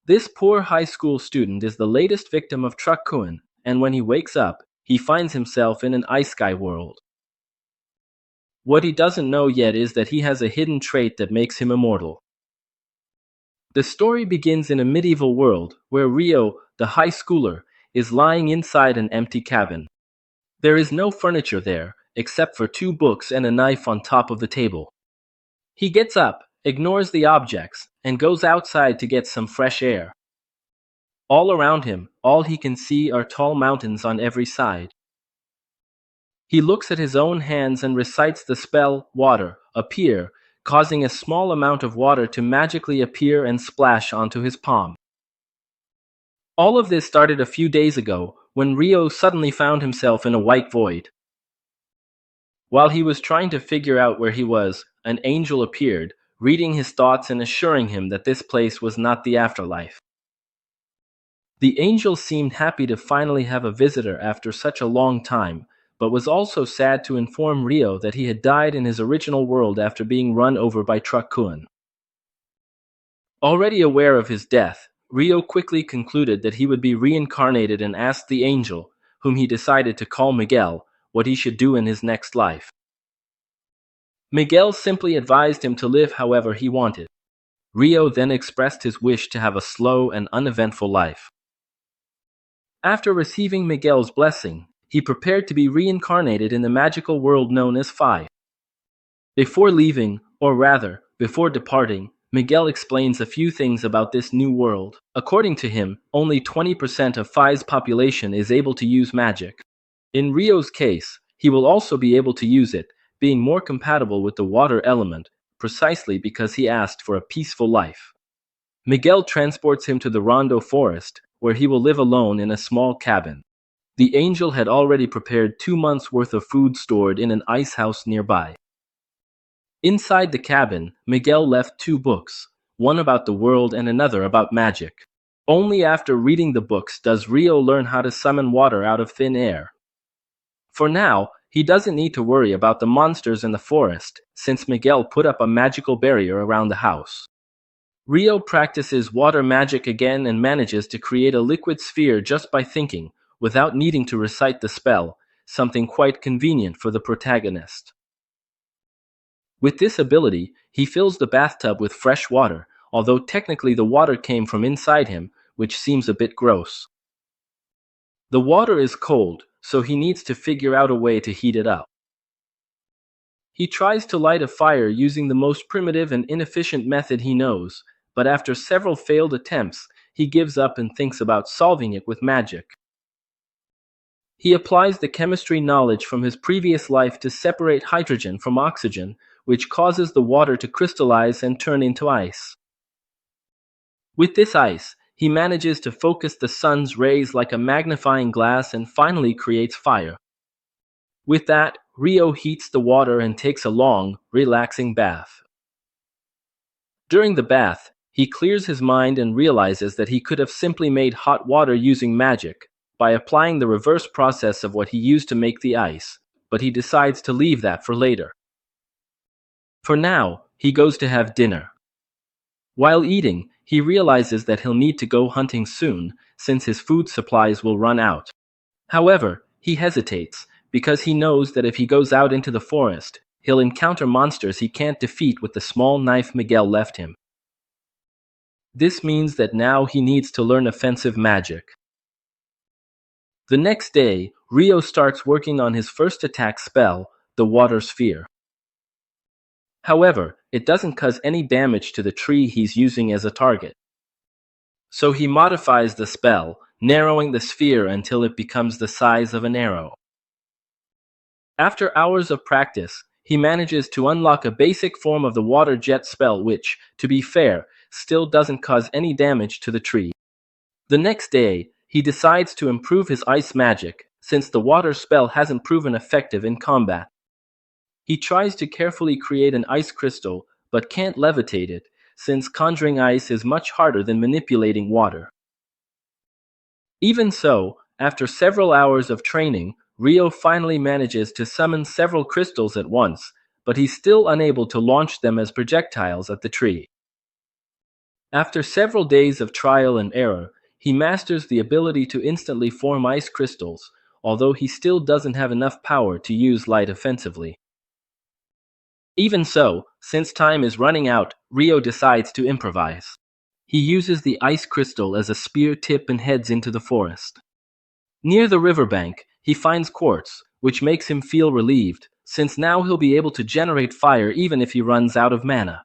This poor high school student is the latest victim of Truckkuin, and when he wakes up, he finds himself in an Isekai world. What he doesn't know yet is that he has a hidden trait that makes him immortal. The story begins in a medieval world, where Ryo, the high schooler, is lying inside an empty cabin. There is no furniture there, except for 2 books and a knife on top of the table. He gets up, ignores the objects, and goes outside to get some fresh air. All around him, all he can see are tall mountains on every side. He looks at his own hands and recites the spell, water, appear, causing a small amount of water to magically appear and splash onto his palm. All of this started a few days ago, when Ryo suddenly found himself in a white void. While he was trying to figure out where he was, an angel appeared, reading his thoughts and assuring him that this place was not the afterlife. The angel seemed happy to finally have a visitor after such a long time, but was also sad to inform Ryo that he had died in his original world after being run over by Truckkuin. Already aware of his death, Ryo quickly concluded that he would be reincarnated and asked the angel, whom he decided to call Miguel, what he should do in his next life. Miguel simply advised him to live however he wanted. Ryo then expressed his wish to have a slow and uneventful life. After receiving Miguel's blessing, he prepared to be reincarnated in the magical world known as Phi. Before leaving, or rather, before departing, Miguel explains a few things about this new world. According to him, only 20% of Phi's population is able to use magic. In Ryo's case, he will also be able to use it, being more compatible with the water element, precisely because he asked for a peaceful life. Miguel transports him to the Rondo forest, where he will live alone in a small cabin. The angel had already prepared 2 months' worth of food stored in an ice house nearby. Inside the cabin, Miguel left 2 books, one about the world and another about magic. Only after reading the books does Ryo learn how to summon water out of thin air. For now, he doesn't need to worry about the monsters in the forest, since Miguel put up a magical barrier around the house. Ryo practices water magic again and manages to create a liquid sphere just by thinking, without needing to recite the spell, something quite convenient for the protagonist. With this ability, he fills the bathtub with fresh water, although technically the water came from inside him, which seems a bit gross. The water is cold, so he needs to figure out a way to heat it up. He tries to light a fire using the most primitive and inefficient method he knows, but after several failed attempts, he gives up and thinks about solving it with magic. He applies the chemistry knowledge from his previous life to separate hydrogen from oxygen, which causes the water to crystallize and turn into ice. With this ice, he manages to focus the sun's rays like a magnifying glass and finally creates fire. With that, Ryo heats the water and takes a long, relaxing bath. During the bath, he clears his mind and realizes that he could have simply made hot water using magic, by applying the reverse process of what he used to make the ice, but he decides to leave that for later. For now, he goes to have dinner. While eating, he realizes that he'll need to go hunting soon, since his food supplies will run out. However, he hesitates, because he knows that if he goes out into the forest, he'll encounter monsters he can't defeat with the small knife Miguel left him. This means that now he needs to learn offensive magic. The next day, Ryo starts working on his first attack spell, the Water Sphere. However, it doesn't cause any damage to the tree he's using as a target. So he modifies the spell, narrowing the sphere until it becomes the size of an arrow. After hours of practice, he manages to unlock a basic form of the water jet spell which, to be fair, still doesn't cause any damage to the tree. The next day, he decides to improve his ice magic, since the water spell hasn't proven effective in combat. He tries to carefully create an ice crystal, but can't levitate it, since conjuring ice is much harder than manipulating water. Even so, after several hours of training, Ryo finally manages to summon several crystals at once, but he's still unable to launch them as projectiles at the tree. After several days of trial and error, he masters the ability to instantly form ice crystals, although he still doesn't have enough power to use light offensively. Even so, since time is running out, Rio decides to improvise. He uses the ice crystal as a spear tip and heads into the forest. Near the riverbank, he finds quartz, which makes him feel relieved, since now he'll be able to generate fire even if he runs out of mana.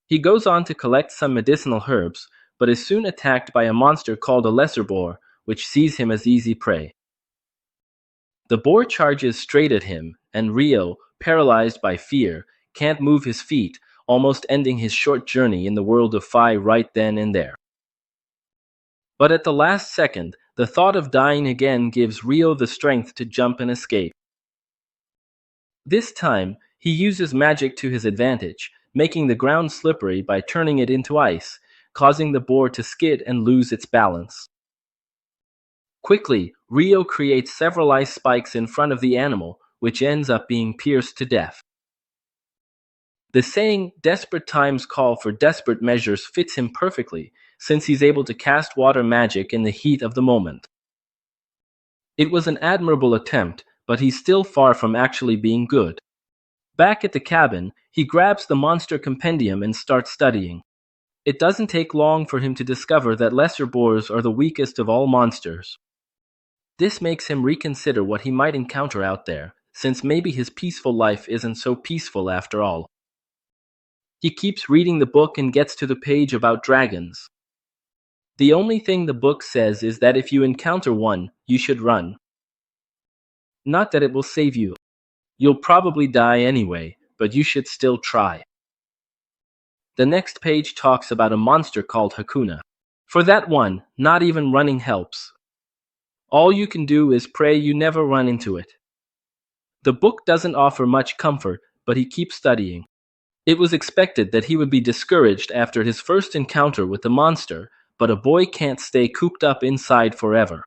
He goes on to collect some medicinal herbs, but is soon attacked by a monster called a lesser boar, which sees him as easy prey. The boar charges straight at him, and Rio, paralyzed by fear, can't move his feet, almost ending his short journey in the world of Fi right then and there. But at the last second, the thought of dying again gives Rio the strength to jump and escape. This time, he uses magic to his advantage, making the ground slippery by turning it into ice, causing the boar to skid and lose its balance. Quickly, Rio creates several ice spikes in front of the animal, which ends up being pierced to death. The saying, "desperate times call for desperate measures," fits him perfectly, since he's able to cast water magic in the heat of the moment. It was an admirable attempt, but he's still far from actually being good. Back at the cabin, he grabs the monster compendium and starts studying. It doesn't take long for him to discover that lesser boars are the weakest of all monsters. This makes him reconsider what he might encounter out there, since maybe his peaceful life isn't so peaceful after all. He keeps reading the book and gets to the page about dragons. The only thing the book says is that if you encounter one, you should run. Not that it will save you. You'll probably die anyway, but you should still try. The next page talks about a monster called Hakuna. For that one, not even running helps. All you can do is pray you never run into it. The book doesn't offer much comfort, but he keeps studying. It was expected that he would be discouraged after his first encounter with the monster, but a boy can't stay cooped up inside forever.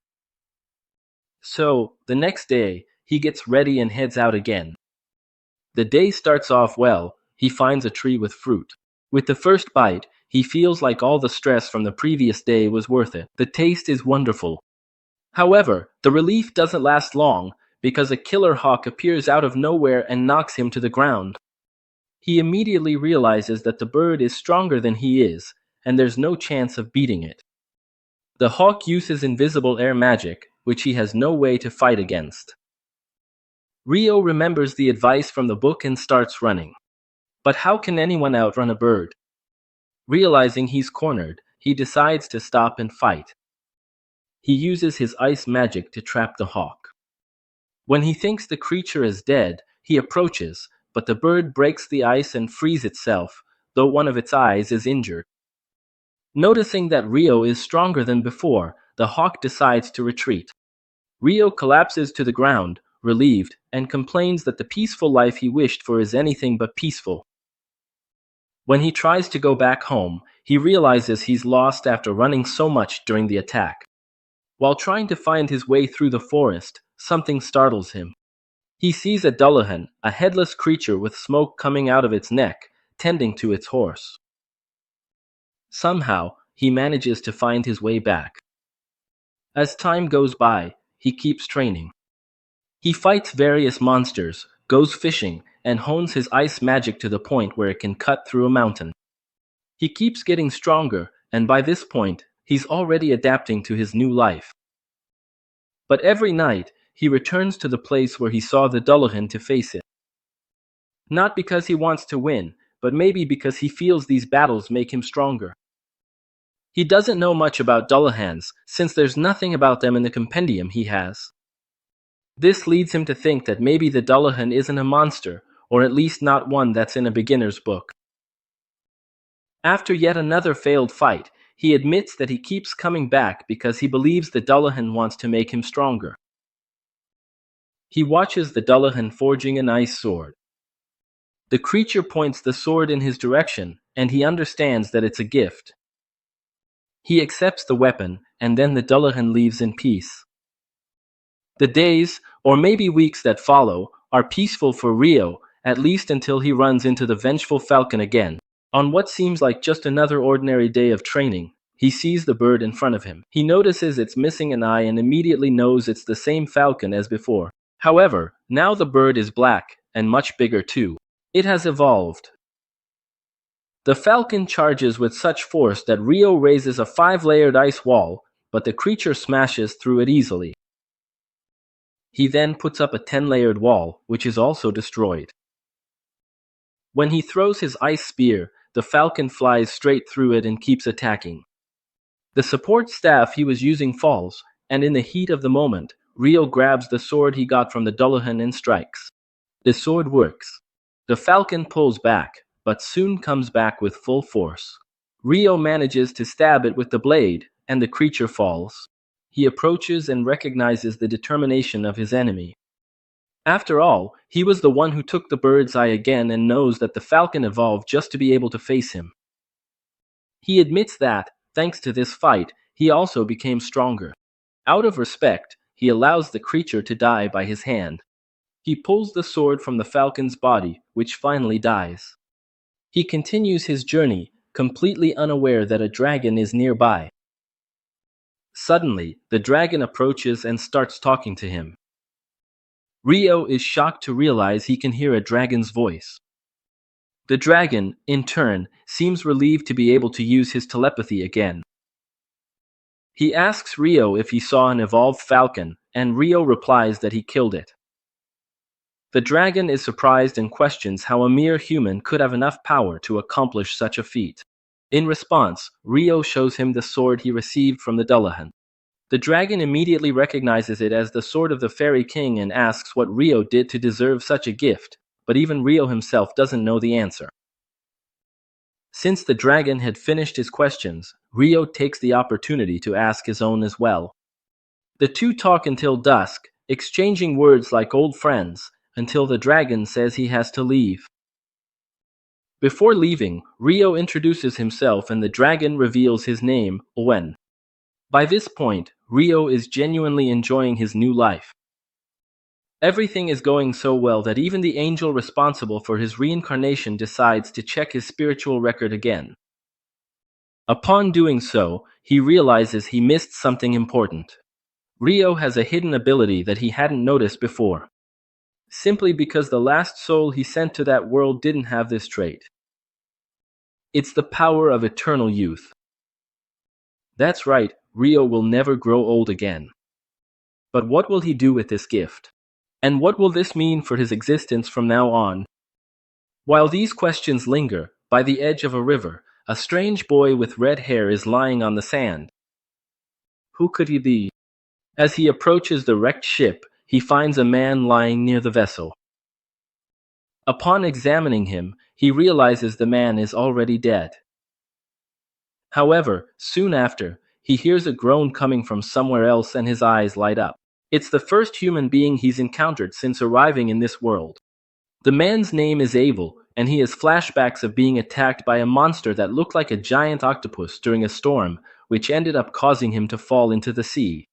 So, the next day, he gets ready and heads out again. The day starts off well. He finds a tree with fruit. With the first bite, he feels like all the stress from the previous day was worth it. The taste is wonderful. However, the relief doesn't last long, because a killer hawk appears out of nowhere and knocks him to the ground. He immediately realizes that the bird is stronger than he is, and there's no chance of beating it. The hawk uses invisible air magic, which he has no way to fight against. Rio remembers the advice from the book and starts running. But how can anyone outrun a bird? Realizing he's cornered, he decides to stop and fight. He uses his ice magic to trap the hawk. When he thinks the creature is dead, he approaches, but the bird breaks the ice and frees itself, though one of its eyes is injured. Noticing that Rio is stronger than before, the hawk decides to retreat. Rio collapses to the ground, relieved, and complains that the peaceful life he wished for is anything but peaceful. When he tries to go back home, he realizes he's lost after running so much during the attack. While trying to find his way through the forest, something startles him. He sees a Dullahan, a headless creature with smoke coming out of its neck, tending to its horse. Somehow, he manages to find his way back. As time goes by, he keeps training. He fights various monsters, goes fishing, and hones his ice magic to the point where it can cut through a mountain. He keeps getting stronger, and by this point, he's already adapting to his new life. But every night, he returns to the place where he saw the Dullahan to face it. Not because he wants to win, but maybe because he feels these battles make him stronger. He doesn't know much about Dullahans, since there's nothing about them in the compendium he has. This leads him to think that maybe the Dullahan isn't a monster, or at least not one that's in a beginner's book. After yet another failed fight, he admits that he keeps coming back because he believes the Dullahan wants to make him stronger. He watches the Dullahan forging an ice sword. The creature points the sword in his direction, and he understands that it's a gift. He accepts the weapon, and then the Dullahan leaves in peace. The days, or maybe weeks that follow, are peaceful for Rio, at least until he runs into the vengeful falcon again. On what seems like just another ordinary day of training, he sees the bird in front of him. He notices it's missing an eye and immediately knows it's the same falcon as before. However, now the bird is black and much bigger too. It has evolved. The falcon charges with such force that Rio raises a 5-layered ice wall, but the creature smashes through it easily. He then puts up a 10-layered wall, which is also destroyed. When he throws his ice spear, the falcon flies straight through it and keeps attacking. The support staff he was using falls, and in the heat of the moment, Rio grabs the sword he got from the Dullahan and strikes. The sword works. The falcon pulls back, but soon comes back with full force. Rio manages to stab it with the blade, and the creature falls. He approaches and recognizes the determination of his enemy. After all, he was the one who took the bird's eye again and knows that the falcon evolved just to be able to face him. He admits that, thanks to this fight, he also became stronger. Out of respect, he allows the creature to die by his hand. He pulls the sword from the falcon's body, which finally dies. He continues his journey, completely unaware that a dragon is nearby. Suddenly, the dragon approaches and starts talking to him. Rio is shocked to realize he can hear a dragon's voice. The dragon, in turn, seems relieved to be able to use his telepathy again. He asks Rio if he saw an evolved falcon, and Rio replies that he killed it. The dragon is surprised and questions how a mere human could have enough power to accomplish such a feat. In response, Rio shows him the sword he received from the Dullahan. The dragon immediately recognizes it as the sword of the Fairy King and asks what Rio did to deserve such a gift, but even Rio himself doesn't know the answer. Since the dragon had finished his questions, Rio takes the opportunity to ask his own as well. The two talk until dusk, exchanging words like old friends, until the dragon says he has to leave. Before leaving, Rio introduces himself and the dragon reveals his name, Owen. By this point, Rio is genuinely enjoying his new life. Everything is going so well that even the angel responsible for his reincarnation decides to check his spiritual record again. Upon doing so, he realizes he missed something important. Rio has a hidden ability that he hadn't noticed before. Simply because the last soul he sent to that world didn't have this trait. It's the power of eternal youth. That's right, Rio will never grow old again. But what will he do with this gift? And what will this mean for his existence from now on? While these questions linger, by the edge of a river, a strange boy with red hair is lying on the sand. Who could he be? As he approaches the wrecked ship, he finds a man lying near the vessel. Upon examining him, he realizes the man is already dead. However, soon after, he hears a groan coming from somewhere else and his eyes light up. It's the first human being he's encountered since arriving in this world. The man's name is Abel, and he has flashbacks of being attacked by a monster that looked like a giant octopus during a storm, which ended up causing him to fall into the sea.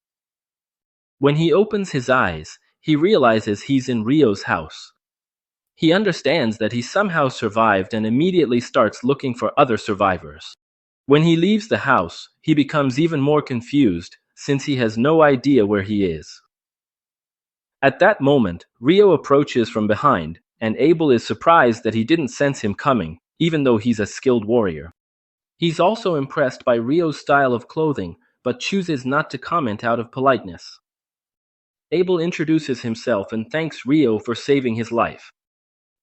When he opens his eyes, he realizes he's in Rio's house. He understands that he somehow survived and immediately starts looking for other survivors. When he leaves the house, he becomes even more confused, since he has no idea where he is. At that moment, Rio approaches from behind, and Abel is surprised that he didn't sense him coming, even though he's a skilled warrior. He's also impressed by Rio's style of clothing, but chooses not to comment out of politeness. Abel introduces himself and thanks Rio for saving his life.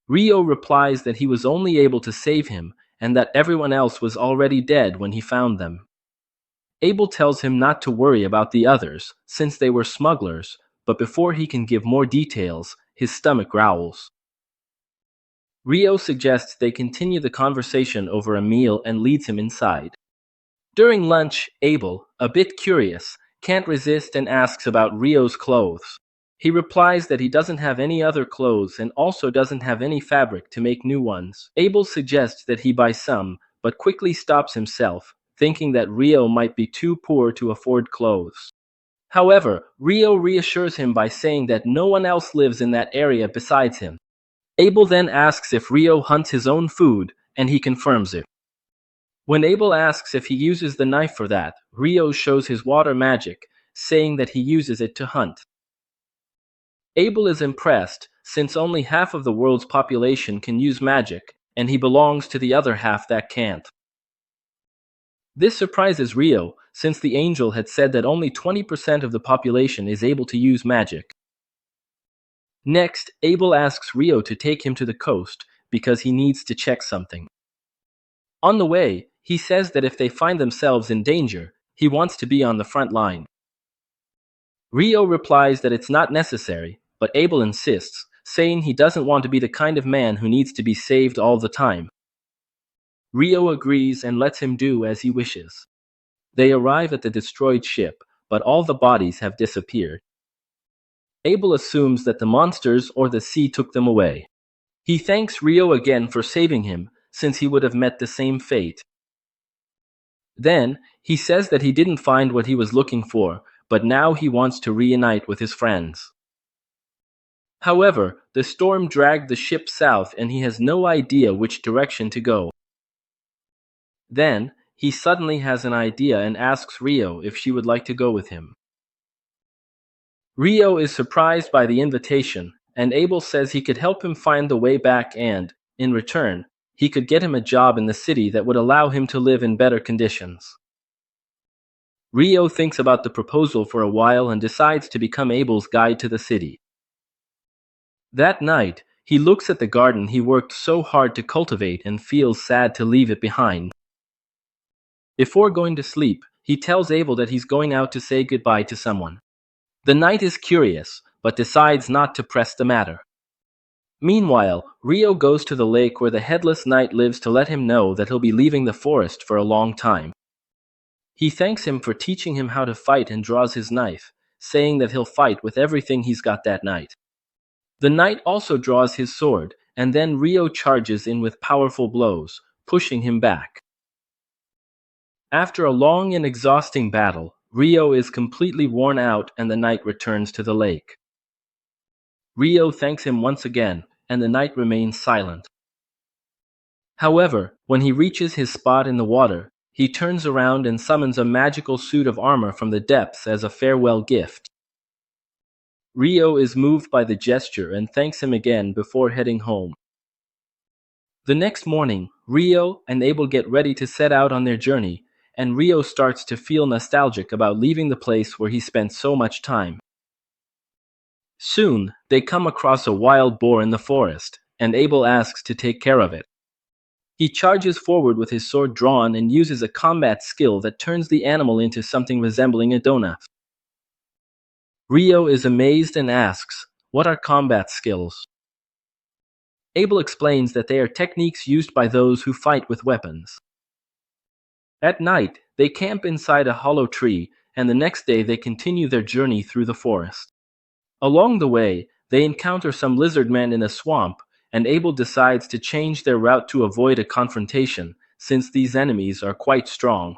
Rio replies that he was only able to save him, and that everyone else was already dead when he found them. Abel tells him not to worry about the others, since they were smugglers, but before he can give more details, his stomach growls. Rio suggests they continue the conversation over a meal and leads him inside. During lunch, Abel, a bit curious, can't resist and asks about Rio's clothes. He replies that he doesn't have any other clothes and also doesn't have any fabric to make new ones. Abel suggests that he buy some, but quickly stops himself, thinking that Rio might be too poor to afford clothes. However, Rio reassures him by saying that no one else lives in that area besides him. Abel then asks if Rio hunts his own food, and he confirms it. When Abel asks if he uses the knife for that, Rio shows his water magic, saying that he uses it to hunt. Abel is impressed, since only half of the world's population can use magic, and he belongs to the other half that can't. This surprises Rio, since the angel had said that only 20% of the population is able to use magic. Next, Abel asks Rio to take him to the coast, because he needs to check something. On the way, he says that if they find themselves in danger, he wants to be on the front line. Rio replies that it's not necessary, but Abel insists, saying he doesn't want to be the kind of man who needs to be saved all the time. Rio agrees and lets him do as he wishes. They arrive at the destroyed ship, but all the bodies have disappeared. Abel assumes that the monsters or the sea took them away. He thanks Rio again for saving him, since he would have met the same fate. Then, he says that he didn't find what he was looking for, but now he wants to reunite with his friends. However, the storm dragged the ship south and he has no idea which direction to go. Then, he suddenly has an idea and asks Rio if she would like to go with him. Rio is surprised by the invitation, and Abel says he could help him find the way back and, in return, he could get him a job in the city that would allow him to live in better conditions. Rio thinks about the proposal for a while and decides to become Abel's guide to the city. That night, he looks at the garden he worked so hard to cultivate and feels sad to leave it behind. Before going to sleep, he tells Abel that he's going out to say goodbye to someone. The knight is curious, but decides not to press the matter. Meanwhile, Rio goes to the lake where the headless knight lives to let him know that he'll be leaving the forest for a long time. He thanks him for teaching him how to fight and draws his knife, saying that he'll fight with everything he's got that night. The knight also draws his sword, and then Rio charges in with powerful blows, pushing him back. After a long and exhausting battle, Rio is completely worn out and the knight returns to the lake. Rio thanks him once again, and the knight remains silent. However, when he reaches his spot in the water, he turns around and summons a magical suit of armor from the depths as a farewell gift. Rio is moved by the gesture and thanks him again before heading home. The next morning, Rio and Abel get ready to set out on their journey, and Rio starts to feel nostalgic about leaving the place where he spent so much time. Soon, they come across a wild boar in the forest, and Abel asks to take care of it. He charges forward with his sword drawn and uses a combat skill that turns the animal into something resembling a donut. Rio is amazed and asks, "What are combat skills?" Abel explains that they are techniques used by those who fight with weapons. At night, they camp inside a hollow tree, and the next day they continue their journey through the forest. Along the way, they encounter some lizard men in a swamp, and Abel decides to change their route to avoid a confrontation, since these enemies are quite strong.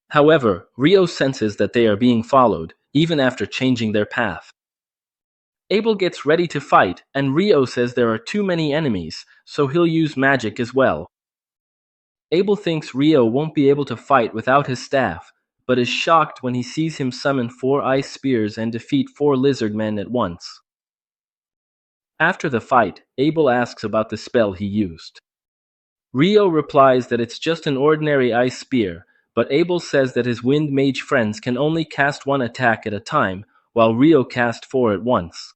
However, Rio senses that they are being followed, even after changing their path. Abel gets ready to fight, and Rio says there are too many enemies, so he'll use magic as well. Abel thinks Rio won't be able to fight without his staff, but is shocked when he sees him summon 4 ice spears and defeat 4 lizard men at once. After the fight, Abel asks about the spell he used. Rio replies that it's just an ordinary ice spear, but Abel says that his wind mage friends can only cast 1 attack at a time, while Rio cast 4 at once.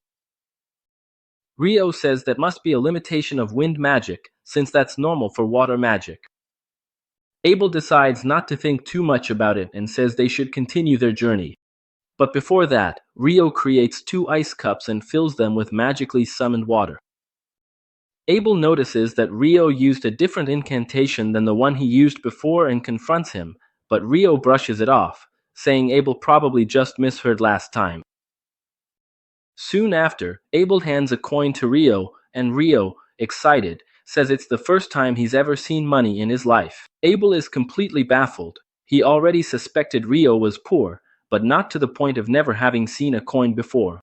Rio says that must be a limitation of wind magic, since that's normal for water magic. Abel decides not to think too much about it and says they should continue their journey. But before that, Rio creates 2 ice cups and fills them with magically summoned water. Abel notices that Rio used a different incantation than the one he used before and confronts him, but Rio brushes it off, saying Abel probably just misheard last time. Soon after, Abel hands a coin to Rio, and Rio, excited, says it's the first time he's ever seen money in his life. Abel is completely baffled. He already suspected Rio was poor, but not to the point of never having seen a coin before.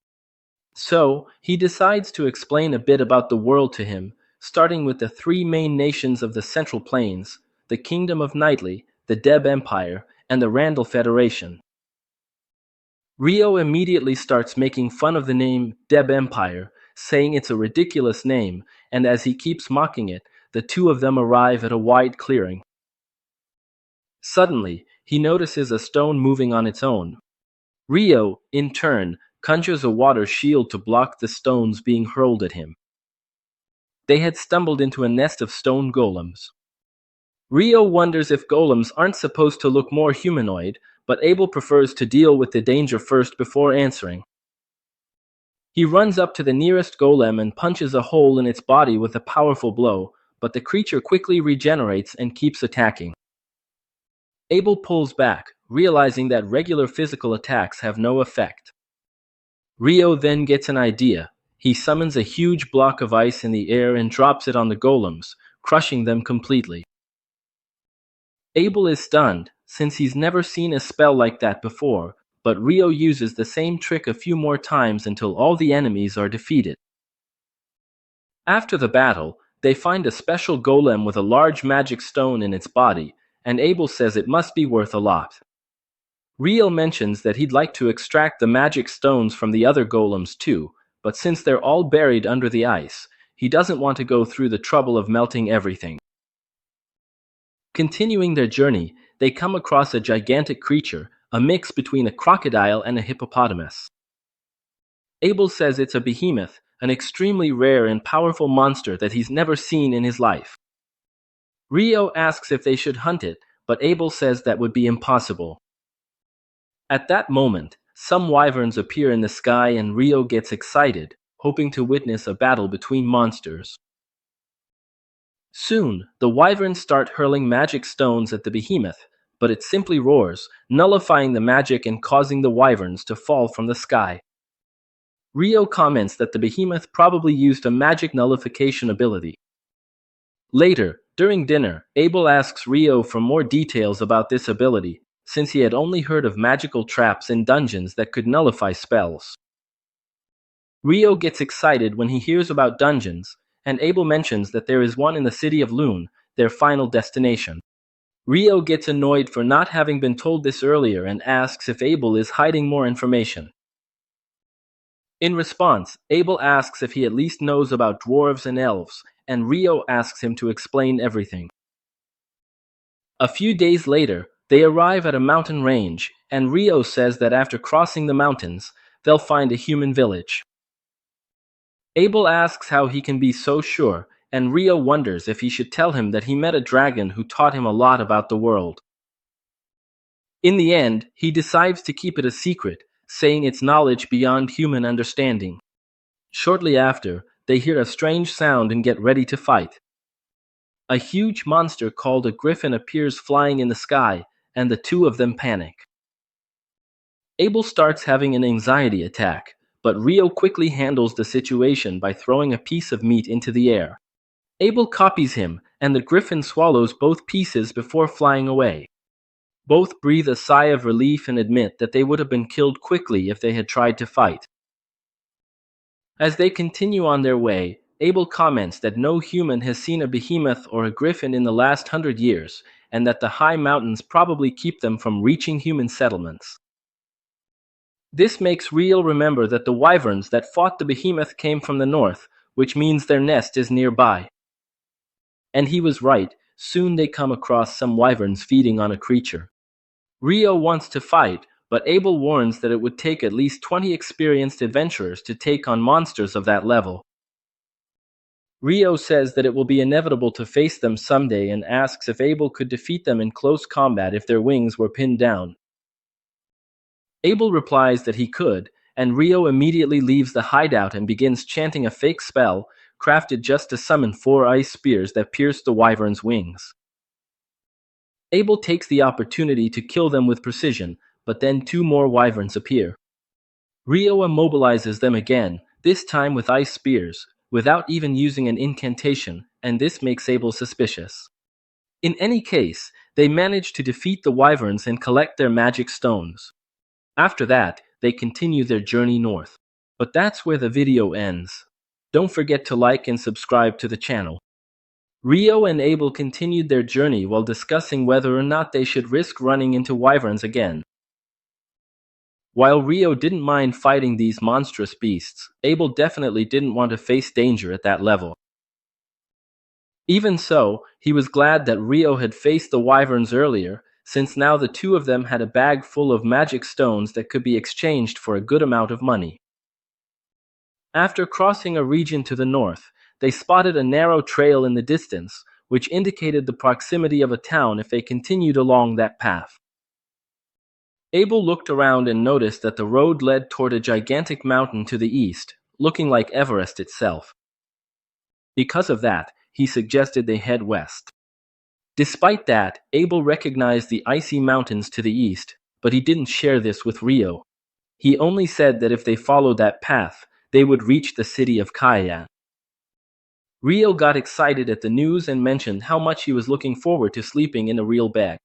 So, he decides to explain a bit about the world to him, starting with the three main nations of the Central Plains, the Kingdom of Nightly, the Deb Empire, and the Randall Federation. Rio immediately starts making fun of the name Deb Empire, saying it's a ridiculous name, and as he keeps mocking it, the two of them arrive at a wide clearing. Suddenly, he notices a stone moving on its own. Rio, in turn, conjures a water shield to block the stones being hurled at him. They had stumbled into a nest of stone golems. Rio wonders if golems aren't supposed to look more humanoid, but Abel prefers to deal with the danger first before answering. He runs up to the nearest golem and punches a hole in its body with a powerful blow, but the creature quickly regenerates and keeps attacking. Abel pulls back, realizing that regular physical attacks have no effect. Rio then gets an idea. He summons a huge block of ice in the air and drops it on the golems, crushing them completely. Abel is stunned, since he's never seen a spell like that before, but Rio uses the same trick a few more times until all the enemies are defeated. After the battle, they find a special golem with a large magic stone in its body, and Abel says it must be worth a lot. Rio mentions that he'd like to extract the magic stones from the other golems too, but since they're all buried under the ice, he doesn't want to go through the trouble of melting everything. Continuing their journey, they come across a gigantic creature, a mix between a crocodile and a hippopotamus. Abel says it's a behemoth, an extremely rare and powerful monster that he's never seen in his life. Rio asks if they should hunt it, but Abel says that would be impossible. At that moment, some wyverns appear in the sky and Rio gets excited, hoping to witness a battle between monsters. Soon, the wyverns start hurling magic stones at the behemoth, but it simply roars, nullifying the magic and causing the wyverns to fall from the sky. Rio comments that the behemoth probably used a magic nullification ability. Later, during dinner, Abel asks Rio for more details about this ability, since he had only heard of magical traps in dungeons that could nullify spells. Rio gets excited when he hears about dungeons, and Abel mentions that there is one in the city of Loon, their final destination. Rio gets annoyed for not having been told this earlier and asks if Abel is hiding more information. In response, Abel asks if he at least knows about dwarves and elves, and Rio asks him to explain everything. A few days later, they arrive at a mountain range, and Rio says that after crossing the mountains, they'll find a human village. Abel asks how he can be so sure, and Rio wonders if he should tell him that he met a dragon who taught him a lot about the world. In the end, he decides to keep it a secret, saying it's knowledge beyond human understanding. Shortly after, they hear a strange sound and get ready to fight. A huge monster called a griffin appears flying in the sky, and the two of them panic. Abel starts having an anxiety attack, but Rio quickly handles the situation by throwing a piece of meat into the air. Abel copies him, and the griffin swallows both pieces before flying away. Both breathe a sigh of relief and admit that they would have been killed quickly if they had tried to fight. As they continue on their way, Abel comments that no human has seen a behemoth or a griffin in the last 100 years, and that the high mountains probably keep them from reaching human settlements. This makes Rio remember that the wyverns that fought the behemoth came from the north, which means their nest is nearby. And he was right, soon they come across some wyverns feeding on a creature. Rio wants to fight, but Abel warns that it would take at least 20 experienced adventurers to take on monsters of that level. Rio says that it will be inevitable to face them someday and asks if Abel could defeat them in close combat if their wings were pinned down. Abel replies that he could, and Rio immediately leaves the hideout and begins chanting a fake spell, crafted just to summon 4 ice spears that pierce the wyvern's wings. Abel takes the opportunity to kill them with precision, but then 2 more wyverns appear. Rio immobilizes them again, this time with ice spears, without even using an incantation, and this makes Abel suspicious. In any case, they manage to defeat the wyverns and collect their magic stones. After that, they continue their journey north. But that's where the video ends. Don't forget to like and subscribe to the channel. Rio and Abel continued their journey while discussing whether or not they should risk running into wyverns again. While Rio didn't mind fighting these monstrous beasts, Abel definitely didn't want to face danger at that level. Even so, he was glad that Rio had faced the wyverns earlier, since now the two of them had a bag full of magic stones that could be exchanged for a good amount of money. After crossing a region to the north, they spotted a narrow trail in the distance, which indicated the proximity of a town if they continued along that path. Abel looked around and noticed that the road led toward a gigantic mountain to the east, looking like Everest itself. Because of that, he suggested they head west. Despite that, Abel recognized the icy mountains to the east, but he didn't share this with Rio. He only said that if they followed that path, they would reach the city of Cayenne. Rio got excited at the news and mentioned how much he was looking forward to sleeping in a real bed.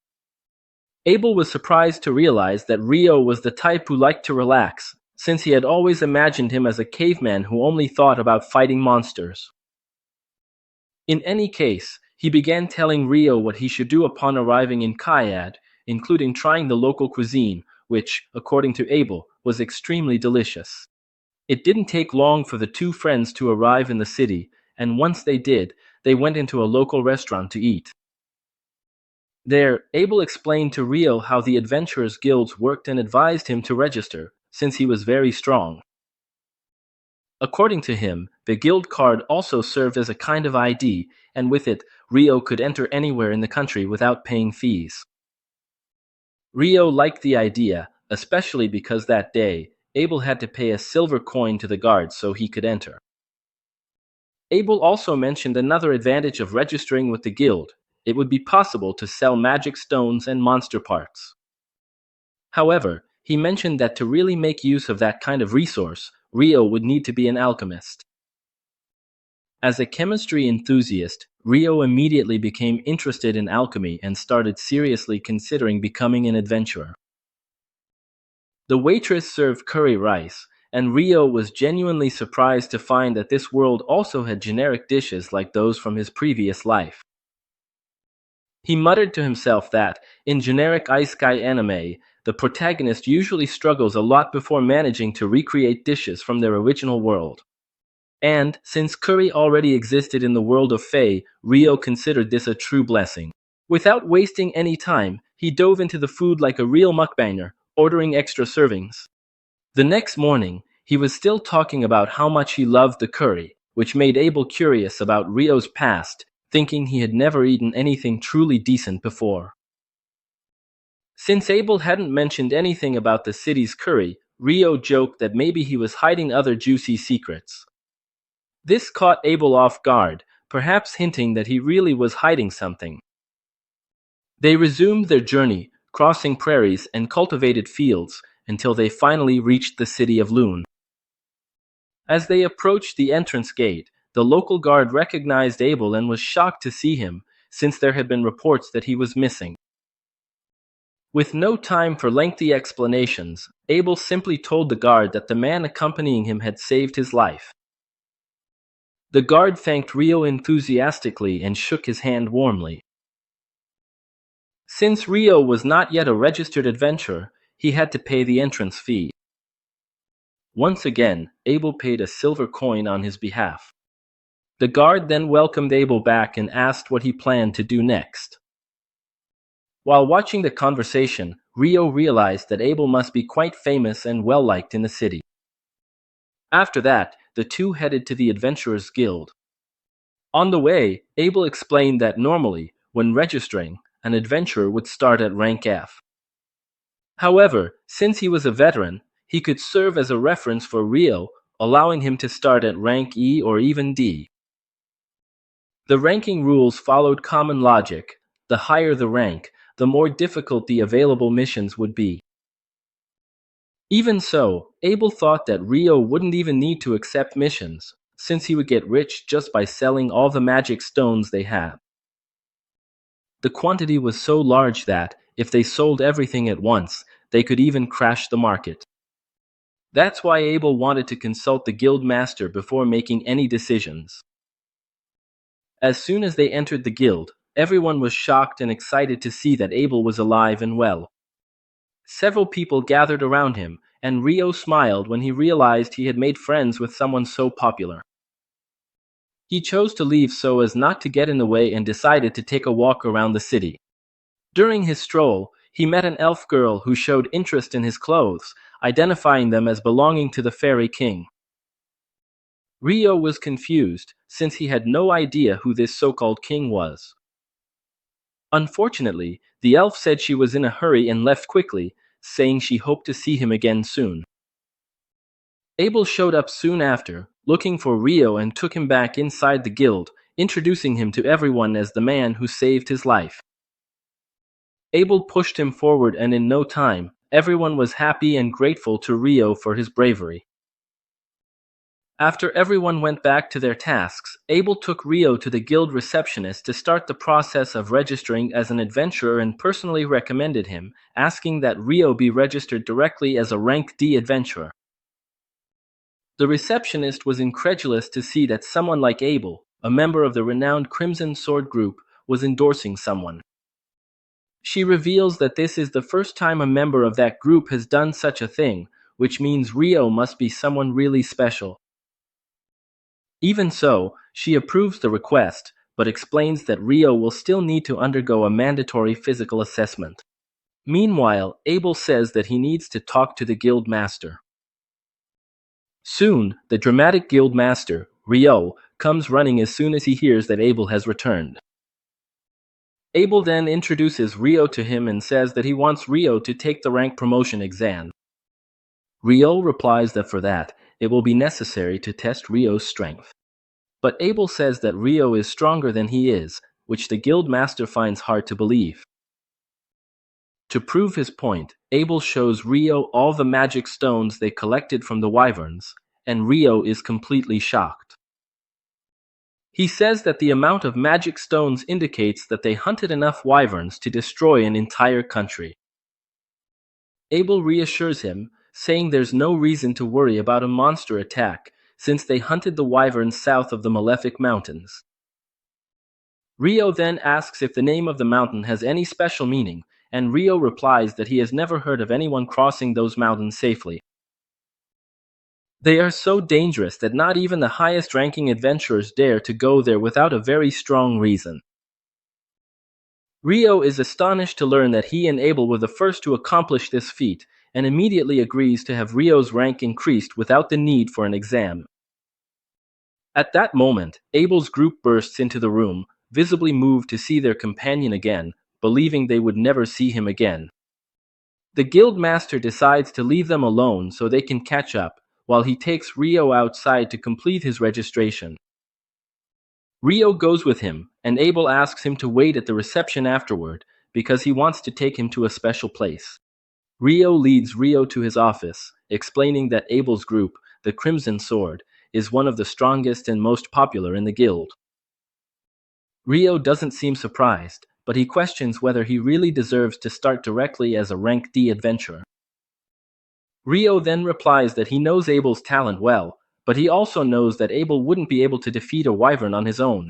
Abel was surprised to realize that Rio was the type who liked to relax, since he had always imagined him as a caveman who only thought about fighting monsters. In any case, he began telling Rio what he should do upon arriving in Cayenne, including trying the local cuisine, which, according to Abel, was extremely delicious. It didn't take long for the two friends to arrive in the city, and once they did, they went into a local restaurant to eat. There, Abel explained to Rio how the Adventurers Guilds worked and advised him to register, since he was very strong. According to him, the guild card also served as a kind of ID, and with it, Rio could enter anywhere in the country without paying fees. Rio liked the idea, especially because that day, Abel had to pay a silver coin to the guards so he could enter. Abel also mentioned another advantage of registering with the guild. It would be possible to sell magic stones and monster parts. However, he mentioned that to really make use of that kind of resource, Rio would need to be an alchemist. As a chemistry enthusiast, Rio immediately became interested in alchemy and started seriously considering becoming an adventurer. The waitress served curry rice, and Rio was genuinely surprised to find that this world also had generic dishes like those from his previous life. He muttered to himself that, in generic Isekai anime, the protagonist usually struggles a lot before managing to recreate dishes from their original world. And, since curry already existed in the world of Fae, Rio considered this a true blessing. Without wasting any time, he dove into the food like a real mukbanger, ordering extra servings. The next morning, he was still talking about how much he loved the curry, which made Abel curious about Rio's past, thinking he had never eaten anything truly decent before. Since Abel hadn't mentioned anything about the city's curry, Rio joked that maybe he was hiding other juicy secrets. This caught Abel off guard, perhaps hinting that he really was hiding something. They resumed their journey, crossing prairies and cultivated fields, until they finally reached the city of Loon. As they approached the entrance gate, the local guard recognized Abel and was shocked to see him, since there had been reports that he was missing. With no time for lengthy explanations, Abel simply told the guard that the man accompanying him had saved his life. The guard thanked Rio enthusiastically and shook his hand warmly. Since Rio was not yet a registered adventurer, he had to pay the entrance fee. Once again, Abel paid a silver coin on his behalf. The guard then welcomed Abel back and asked what he planned to do next. While watching the conversation, Rio realized that Abel must be quite famous and well-liked in the city. After that, the two headed to the Adventurers Guild. On the way, Abel explained that normally, when registering, an adventurer would start at rank F. However, since he was a veteran, he could serve as a reference for Rio, allowing him to start at rank E or even D. The ranking rules followed common logic. The higher the rank, the more difficult the available missions would be. Even so, Abel thought that Rio wouldn't even need to accept missions, since he would get rich just by selling all the magic stones they had. The quantity was so large that, if they sold everything at once, they could even crash the market. That's why Abel wanted to consult the guild master before making any decisions. As soon as they entered the guild, everyone was shocked and excited to see that Abel was alive and well. Several people gathered around him, and Rio smiled when he realized he had made friends with someone so popular. He chose to leave so as not to get in the way and decided to take a walk around the city. During his stroll, he met an elf girl who showed interest in his clothes, identifying them as belonging to the fairy king. Rio was confused, since he had no idea who this so-called king was. Unfortunately, the elf said she was in a hurry and left quickly, saying she hoped to see him again soon. Abel showed up soon after, looking for Rio, and took him back inside the guild, introducing him to everyone as the man who saved his life. Abel pushed him forward, and in no time, everyone was happy and grateful to Rio for his bravery. After everyone went back to their tasks, Abel took Rio to the guild receptionist to start the process of registering as an adventurer and personally recommended him, asking that Rio be registered directly as a rank D adventurer. The receptionist was incredulous to see that someone like Abel, a member of the renowned Crimson Sword group, was endorsing someone. She reveals that this is the first time a member of that group has done such a thing, which means Rio must be someone really special. Even so, she approves the request, but explains that Rio will still need to undergo a mandatory physical assessment. Meanwhile, Abel says that he needs to talk to the guild master. Soon, the dramatic guild master, Rio, comes running as soon as he hears that Abel has returned. Abel then introduces Rio to him and says that he wants Rio to take the rank promotion exam. Rio replies that for that, it will be necessary to test Rio's strength. But Abel says that Rio is stronger than he is, which the guild master finds hard to believe. To prove his point, Abel shows Rio all the magic stones they collected from the wyverns, and Rio is completely shocked. He says that the amount of magic stones indicates that they hunted enough wyverns to destroy an entire country. Abel reassures him, saying there's no reason to worry about a monster attack, since they hunted the wyverns south of the Malefic Mountains. Rio then asks if the name of the mountain has any special meaning, and Rio replies that he has never heard of anyone crossing those mountains safely. They are so dangerous that not even the highest-ranking adventurers dare to go there without a very strong reason. Rio is astonished to learn that he and Abel were the first to accomplish this feat, and immediately agrees to have Rio's rank increased without the need for an exam. At that moment, Abel's group bursts into the room, visibly moved to see their companion again, believing they would never see him again. The guild master decides to leave them alone so they can catch up, while he takes Rio outside to complete his registration. Rio goes with him, and Abel asks him to wait at the reception afterward, because he wants to take him to a special place. Rio leads Rio to his office, explaining that Abel's group, the Crimson Sword, is one of the strongest and most popular in the guild. Rio doesn't seem surprised, but he questions whether he really deserves to start directly as a rank D adventurer. Rio then replies that he knows Abel's talent well, but he also knows that Abel wouldn't be able to defeat a wyvern on his own.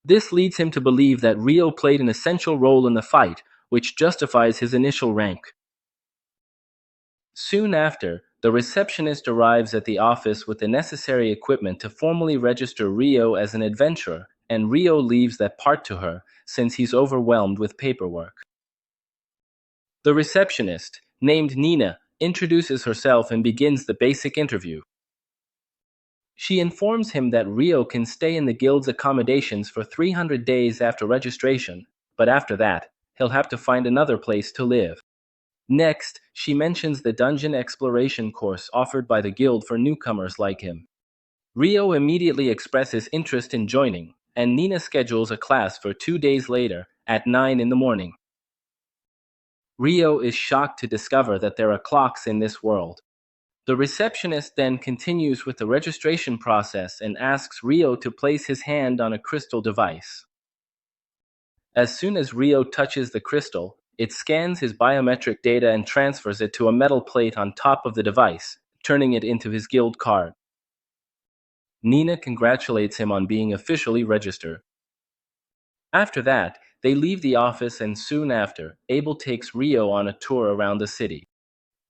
This leads him to believe that Rio played an essential role in the fight, which justifies his initial rank. Soon after, the receptionist arrives at the office with the necessary equipment to formally register Rio as an adventurer, and Rio leaves that part to her, since he's overwhelmed with paperwork. The receptionist, named Nina, introduces herself and begins the basic interview. She informs him that Rio can stay in the guild's accommodations for 300 days after registration, but after that, he'll have to find another place to live. Next, she mentions the dungeon exploration course offered by the guild for newcomers like him. Rio immediately expresses interest in joining, and Nina schedules a class for 2 days later, at 9 in the morning. Rio is shocked to discover that there are clocks in this world. The receptionist then continues with the registration process and asks Rio to place his hand on a crystal device. As soon as Rio touches the crystal, It scans his biometric data and transfers it to a metal plate on top of the device, turning it into his guild card. Nina congratulates him on being officially registered. After that, they leave the office, and soon after, Abel takes Rio on a tour around the city.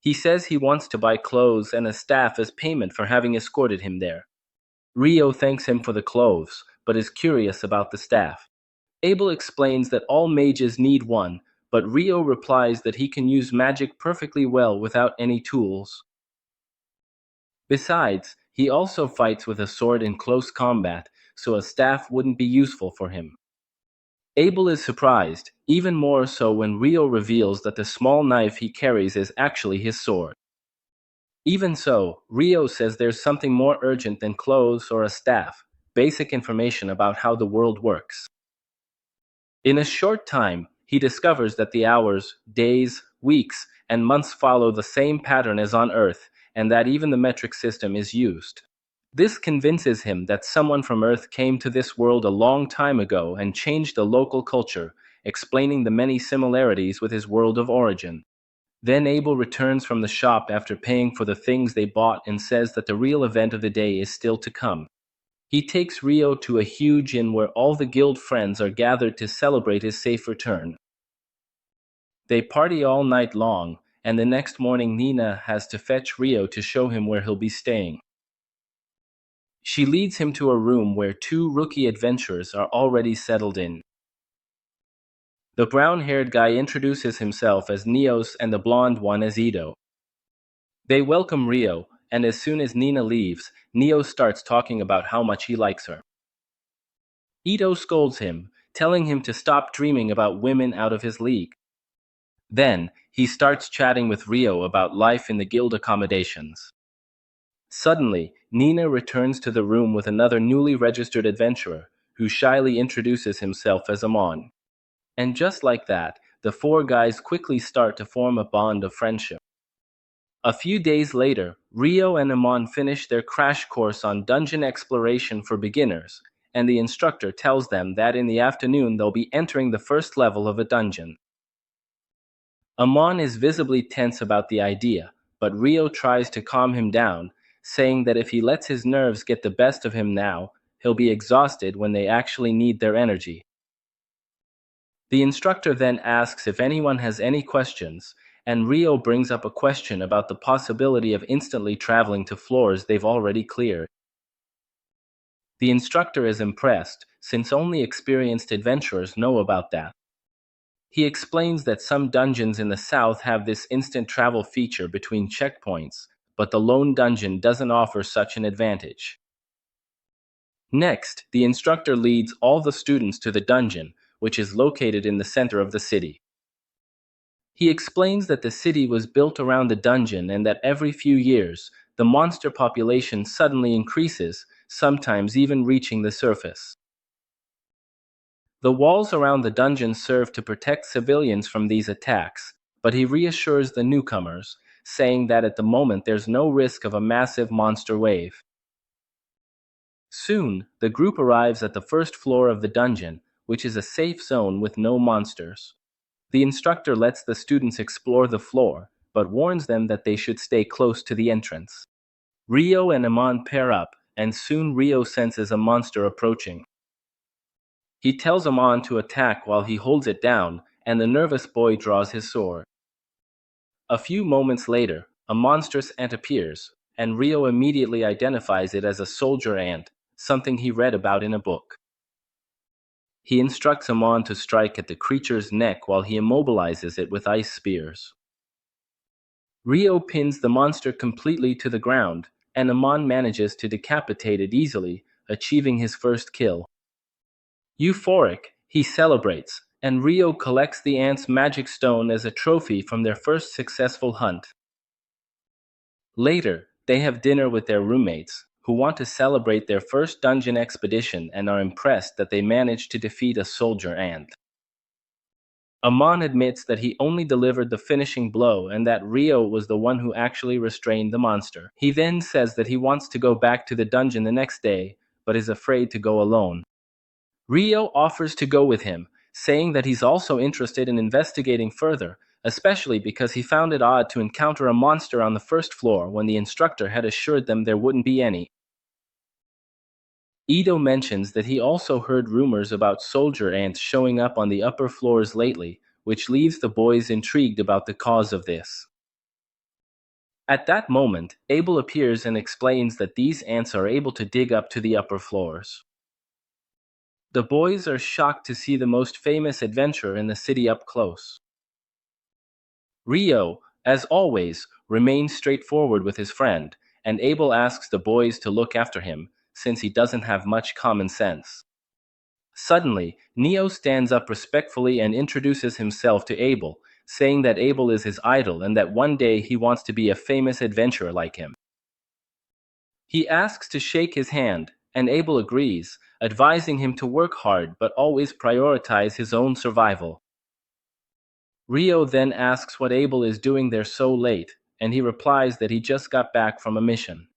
He says he wants to buy clothes and a staff as payment for having escorted him there. Rio thanks him for the clothes, but is curious about the staff. Abel explains that all mages need one, but Rio replies that he can use magic perfectly well without any tools. Besides, he also fights with a sword in close combat, so a staff wouldn't be useful for him. Abel is surprised, even more so when Rio reveals that the small knife he carries is actually his sword. Even so, Rio says there's something more urgent than clothes or a staff: basic information about how the world works. In a short time, he discovers that the hours, days, weeks, and months follow the same pattern as on Earth, and that even the metric system is used. This convinces him that someone from Earth came to this world a long time ago and changed the local culture, explaining the many similarities with his world of origin. Then Abel returns from the shop after paying for the things they bought and says that the real event of the day is still to come. He takes Rio to a huge inn where all the guild friends are gathered to celebrate his safe return. They party all night long, and the next morning Nina has to fetch Rio to show him where he'll be staying. She leads him to a room where two rookie adventurers are already settled in. The brown-haired guy introduces himself as Neos and the blonde one as Ito. They welcome Rio, and as soon as Nina leaves, Neo starts talking about how much he likes her. Ito scolds him, telling him to stop dreaming about women out of his league. Then, he starts chatting with Rio about life in the guild accommodations. Suddenly, Nina returns to the room with another newly registered adventurer, who shyly introduces himself as Amon. And just like that, the four guys quickly start to form a bond of friendship. A few days later, Rio and Amon finish their crash course on dungeon exploration for beginners, and the instructor tells them that in the afternoon they'll be entering the first level of a dungeon. Amon is visibly tense about the idea, but Rio tries to calm him down, saying that if he lets his nerves get the best of him now, he'll be exhausted when they actually need their energy. The instructor then asks if anyone has any questions, and Rio brings up a question about the possibility of instantly traveling to floors they've already cleared. The instructor is impressed, since only experienced adventurers know about that. He explains that some dungeons in the south have this instant travel feature between checkpoints, but the lone dungeon doesn't offer such an advantage. Next, the instructor leads all the students to the dungeon, which is located in the center of the city. He explains that the city was built around the dungeon and that every few years, the monster population suddenly increases, sometimes even reaching the surface. The walls around the dungeon serve to protect civilians from these attacks, but he reassures the newcomers, saying that at the moment there's no risk of a massive monster wave. Soon, the group arrives at the first floor of the dungeon, which is a safe zone with no monsters. The instructor lets the students explore the floor, but warns them that they should stay close to the entrance. Rio and Amon pair up, and soon Rio senses a monster approaching. He tells Amon to attack while he holds it down, and the nervous boy draws his sword. A few moments later, a monstrous ant appears, and Rio immediately identifies it as a soldier ant, something he read about in a book. He instructs Amon to strike at the creature's neck while he immobilizes it with ice spears. Rio pins the monster completely to the ground, and Amon manages to decapitate it easily, achieving his first kill. Euphoric, he celebrates, and Rio collects the ant's magic stone as a trophy from their first successful hunt. Later, they have dinner with their roommates, who want to celebrate their first dungeon expedition and are impressed that they managed to defeat a soldier ant. Amon admits that he only delivered the finishing blow and that Rio was the one who actually restrained the monster. He then says that he wants to go back to the dungeon the next day, but is afraid to go alone. Rio offers to go with him, saying that he's also interested in investigating further, especially because he found it odd to encounter a monster on the first floor when the instructor had assured them there wouldn't be any. Ito mentions that he also heard rumors about soldier ants showing up on the upper floors lately, which leaves the boys intrigued about the cause of this. At that moment, Abel appears and explains that these ants are able to dig up to the upper floors. The boys are shocked to see the most famous adventurer in the city up close. Rio, as always, remains straightforward with his friend, and Abel asks the boys to look after him, since he doesn't have much common sense. Suddenly, Neo stands up respectfully and introduces himself to Abel, saying that Abel is his idol and that one day he wants to be a famous adventurer like him. He asks to shake his hand, and Abel agrees, advising him to work hard but always prioritize his own survival. Rio then asks what Abel is doing there so late, and he replies that he just got back from a mission.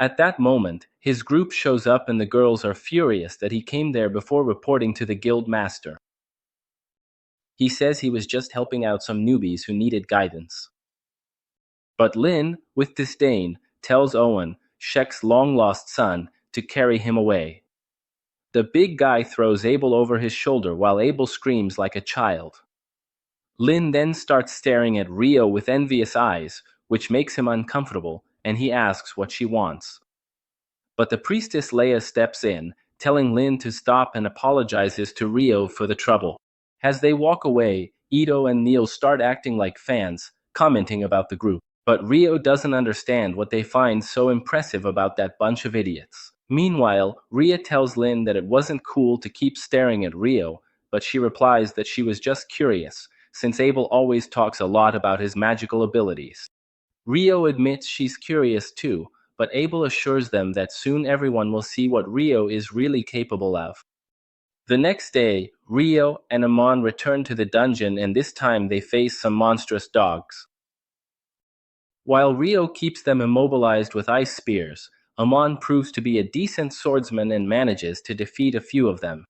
At that moment, his group shows up and the girls are furious that he came there before reporting to the guild master. He says he was just helping out some newbies who needed guidance. But Lin, with disdain, tells Owen, Shek's long-lost son, to carry him away. The big guy throws Abel over his shoulder while Abel screams like a child. Lin then starts staring at Rio with envious eyes, which makes him uncomfortable, and he asks what she wants. But the priestess Leia steps in, telling Lin to stop and apologizes to Rio for the trouble. As they walk away, Ito and Neil start acting like fans, commenting about the group. But Rio doesn't understand what they find so impressive about that bunch of idiots. Meanwhile, Ria tells Lin that it wasn't cool to keep staring at Rio, but she replies that she was just curious, since Abel always talks a lot about his magical abilities. Rio admits she's curious too, but Abel assures them that soon everyone will see what Rio is really capable of. The next day, Rio and Amon return to the dungeon and this time they face some monstrous dogs. While Rio keeps them immobilized with ice spears, Amon proves to be a decent swordsman and manages to defeat a few of them.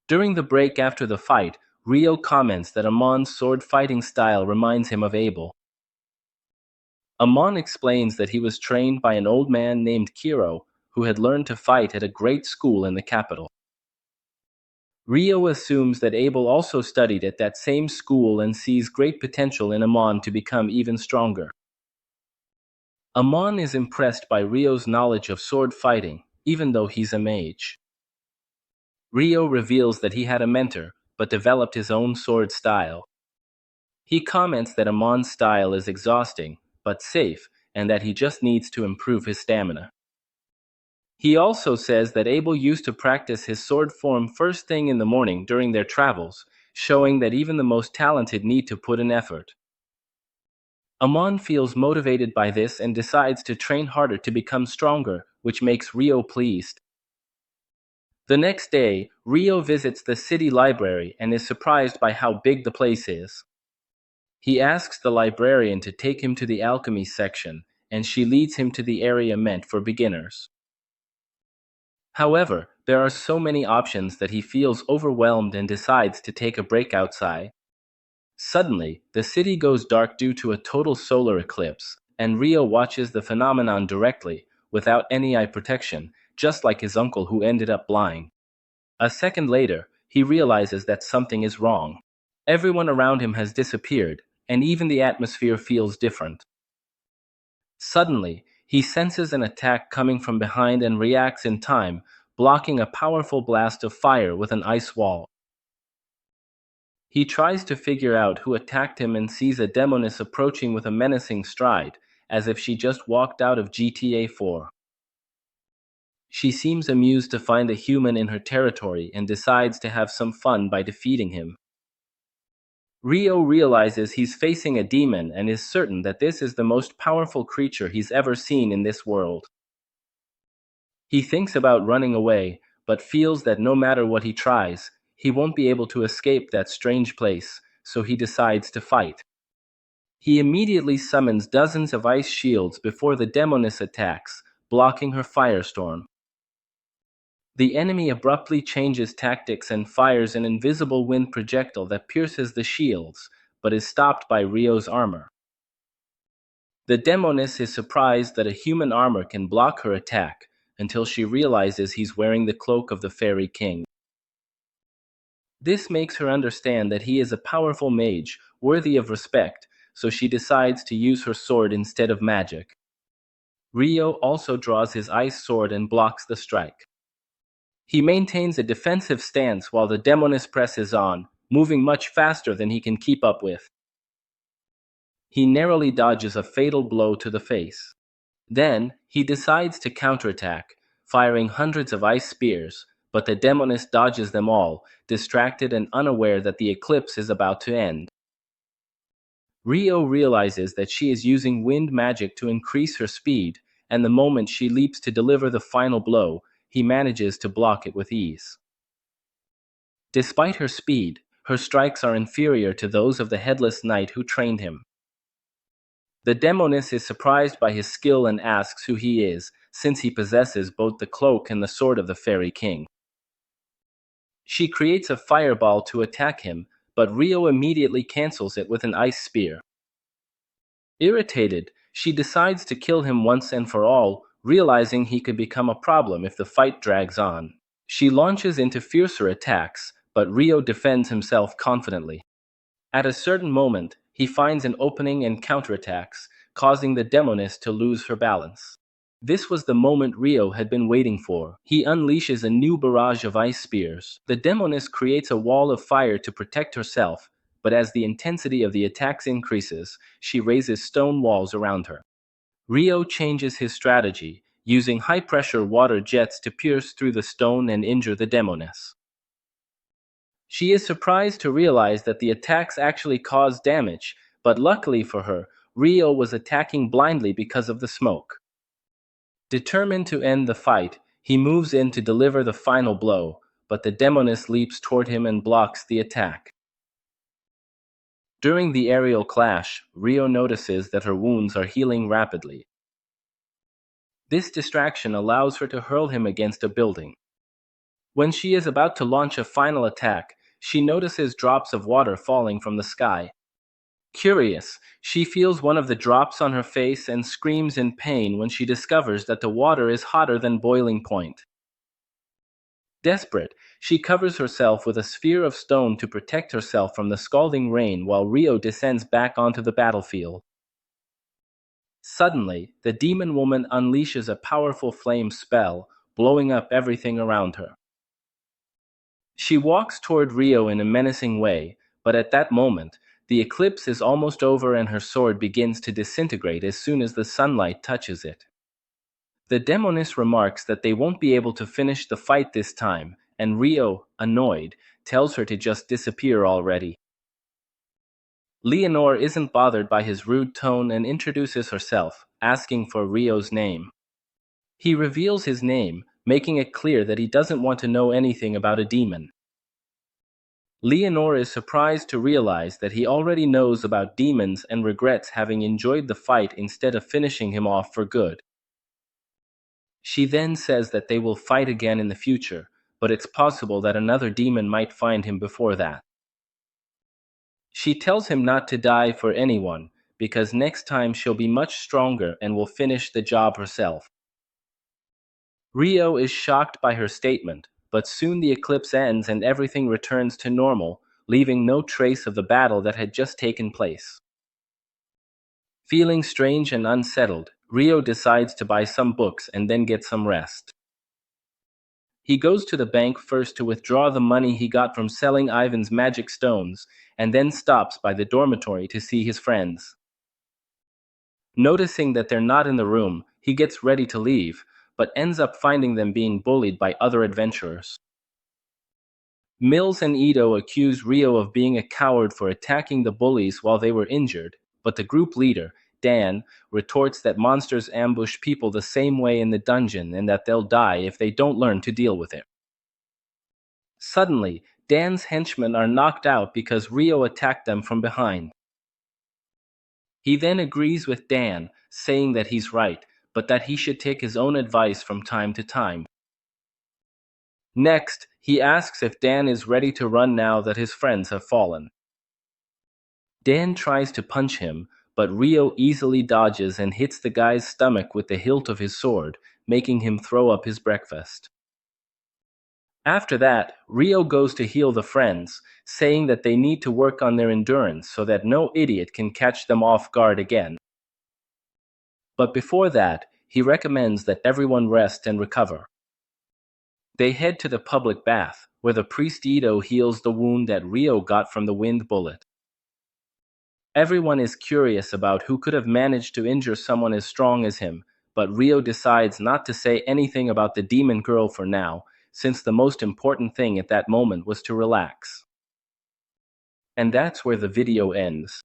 During the break after the fight, Rio comments that Amon's sword fighting style reminds him of Abel. Amon explains that he was trained by an old man named Kiro, who had learned to fight at a great school in the capital. Rio assumes that Abel also studied at that same school and sees great potential in Amon to become even stronger. Amon is impressed by Rio's knowledge of sword fighting, even though he's a mage. Rio reveals that he had a mentor, but developed his own sword style. He comments that Amon's style is exhausting, but safe, and that he just needs to improve his stamina. He also says that Abel used to practice his sword form first thing in the morning during their travels, showing that even the most talented need to put in effort. Amon feels motivated by this and decides to train harder to become stronger, which makes Rio pleased. The next day, Rio visits the city library and is surprised by how big the place is. He asks the librarian to take him to the alchemy section, and she leads him to the area meant for beginners. However, there are so many options that he feels overwhelmed and decides to take a break outside. Suddenly, the city goes dark due to a total solar eclipse, and Rio watches the phenomenon directly, without any eye protection, just like his uncle who ended up blind. A second later, he realizes that something is wrong. Everyone around him has disappeared, and even the atmosphere feels different. Suddenly, he senses an attack coming from behind and reacts in time, blocking a powerful blast of fire with an ice wall. He tries to figure out who attacked him and sees a demoness approaching with a menacing stride, as if she just walked out of GTA 4. She seems amused to find a human in her territory and decides to have some fun by defeating him. Rio realizes he's facing a demon and is certain that this is the most powerful creature he's ever seen in this world. He thinks about running away, but feels that no matter what he tries, he won't be able to escape that strange place, so he decides to fight. He immediately summons dozens of ice shields before the demoness attacks, blocking her firestorm. The enemy abruptly changes tactics and fires an invisible wind projectile that pierces the shields, but is stopped by Rio's armor. The Demoness is surprised that a human armor can block her attack, until she realizes he's wearing the cloak of the Fairy King. This makes her understand that he is a powerful mage, worthy of respect, so she decides to use her sword instead of magic. Rio also draws his ice sword and blocks the strike. He maintains a defensive stance while the Demoness presses on, moving much faster than he can keep up with. He narrowly dodges a fatal blow to the face. Then, he decides to counterattack, firing hundreds of ice spears, but the Demoness dodges them all, distracted and unaware that the eclipse is about to end. Rio realizes that she is using wind magic to increase her speed, and the moment she leaps to deliver the final blow, he manages to block it with ease. Despite her speed, her strikes are inferior to those of the headless knight who trained him. The Demoness is surprised by his skill and asks who he is, since he possesses both the cloak and the sword of the Fairy King. She creates a fireball to attack him, but Rio immediately cancels it with an ice spear. Irritated, she decides to kill him once and for all, realizing he could become a problem if the fight drags on. She launches into fiercer attacks, but Rio defends himself confidently. At a certain moment, he finds an opening and counterattacks, causing the Demoness to lose her balance. This was the moment Rio had been waiting for. He unleashes a new barrage of ice spears. The Demoness creates a wall of fire to protect herself, but as the intensity of the attacks increases, she raises stone walls around her. Rio changes his strategy, using high-pressure water jets to pierce through the stone and injure the Demoness. She is surprised to realize that the attacks actually cause damage, but luckily for her, Rio was attacking blindly because of the smoke. Determined to end the fight, he moves in to deliver the final blow, but the Demoness leaps toward him and blocks the attack. During the aerial clash, Rio notices that her wounds are healing rapidly. This distraction allows her to hurl him against a building. When she is about to launch a final attack, she notices drops of water falling from the sky. Curious, she feels one of the drops on her face and screams in pain when she discovers that the water is hotter than boiling point. Desperate, she covers herself with a sphere of stone to protect herself from the scalding rain while Rio descends back onto the battlefield. Suddenly, the demon woman unleashes a powerful flame spell, blowing up everything around her. She walks toward Rio in a menacing way, but at that moment, the eclipse is almost over and her sword begins to disintegrate as soon as the sunlight touches it. The Demoness remarks that they won't be able to finish the fight this time, and Rio, annoyed, tells her to just disappear already. Leonore isn't bothered by his rude tone and introduces herself, asking for Rio's name. He reveals his name, making it clear that he doesn't want to know anything about a demon. Leonore is surprised to realize that he already knows about demons and regrets having enjoyed the fight instead of finishing him off for good. She then says that they will fight again in the future, but it's possible that another demon might find him before that. She tells him not to die for anyone, because next time she'll be much stronger and will finish the job herself. Rio is shocked by her statement, but soon the eclipse ends and everything returns to normal, leaving no trace of the battle that had just taken place. Feeling strange and unsettled, Rio decides to buy some books and then get some rest. He goes to the bank first to withdraw the money he got from selling Ivan's magic stones, and then stops by the dormitory to see his friends. Noticing that they're not in the room, he gets ready to leave, but ends up finding them being bullied by other adventurers. Mills and Ito accuse Rio of being a coward for attacking the bullies while they were injured, but the group leader, Dan, retorts that monsters ambush people the same way in the dungeon and that they'll die if they don't learn to deal with it. Suddenly, Dan's henchmen are knocked out because Rio attacked them from behind. He then agrees with Dan, saying that he's right, but that he should take his own advice from time to time. Next, he asks if Dan is ready to run now that his friends have fallen. Dan tries to punch him, but Rio easily dodges and hits the guy's stomach with the hilt of his sword, making him throw up his breakfast. After that, Rio goes to heal the friends, saying that they need to work on their endurance so that no idiot can catch them off guard again. But before that, he recommends that everyone rest and recover. They head to the public bath, where the priest Ito heals the wound that Rio got from the wind bullet. Everyone is curious about who could have managed to injure someone as strong as him, but Rio decides not to say anything about the demon girl for now, since the most important thing at that moment was to relax. And that's where the video ends.